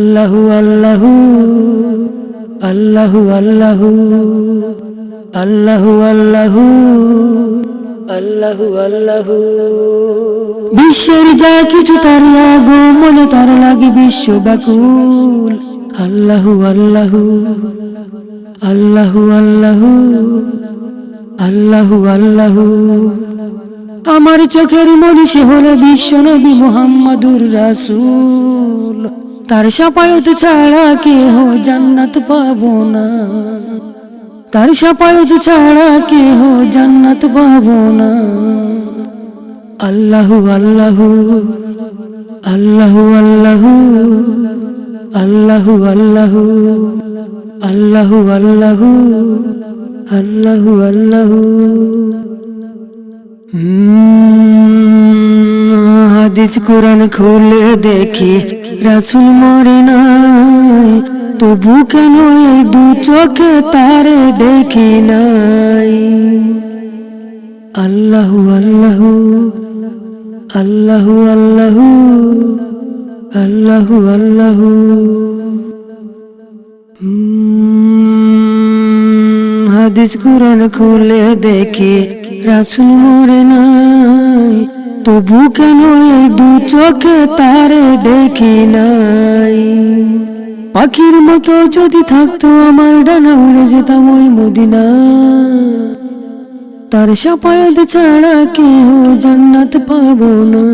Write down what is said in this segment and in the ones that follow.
আল্লাহু আল্লাহু আল্লাহু আল্লাহু আল্লাহু আল্লাহু আল্লাহু আল্লাহু। বিশ্বের যা কিছু তার আগমনে তার লাগে বিশ্ব ব্যাকুল। আল্লাহু আল্লাহু আল্লাহু আল্লাহু আল্লাহু আল্লাহু। আমার চোখের মনি সে হলো বিশ্ব নবী মুহাম্মাদুর রাসূল। তার শাফায়াত ছাড়া কেহ জান্নাত পাবো না, তার শাফায়াত ছাড়া কেহ জান্নাত পাবো না। আল্লাহু আল্লাহু আল্লাহু আল্লাহু আল্লাহু আল্লাহু আল্লাহু আল্লাহু আল্লাহু আল্লাহু। হাদিস কোরআন খুলে দেখি রাসূল মরে নাই, তবু কেন এই দু চোখে তারে দেখি নাই। আল্লাহু আল্লাহু আল্লাহু আল্লাহু আল্লাহু আল্লাহু। হাদিস কোরআন খুলে দেখি রাসূল মরে নাই, তবু কেন এই দু চোখে তারে দেখি নাই। পাখির মতো যদি থাকতো আমার ডানা উড়ে যেতাম ওই মদিনা, তার শাফায়াত ছাড়া কেউ জান্নাত পাবো না,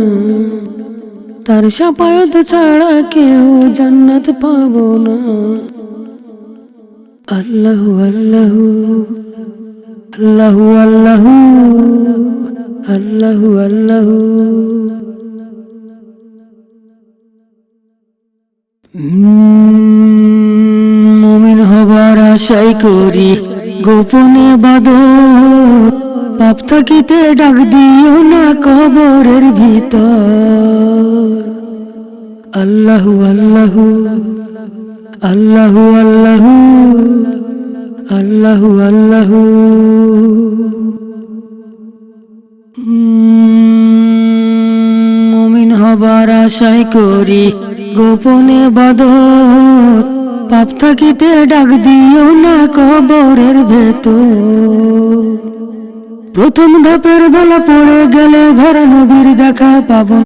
তার শাফায়াত ছাড়া কেউ জান্নাত পাবো না। আল্লাহু আল্লাহু আল্লাহু আল্লাহু আল্লাহু আল্লাহু। মুমিন হবার আশাই করি গোপনে ইবাদত, পাপ থাকিতে ডাক দিও না কবরের ভিতর। আল্লাহু আল্লাহু আল্লাহু আল্লাহু আল্লাহু আল্লাহু। মুমিন হবার আশাই করি গোপনে ইবাদত, পাপ থাকিতে ডাক দিও না কবরের ভেতর। প্রথম ধাপের বেলা পড়ে গেলে ধরা নবীর দেখা পাবো।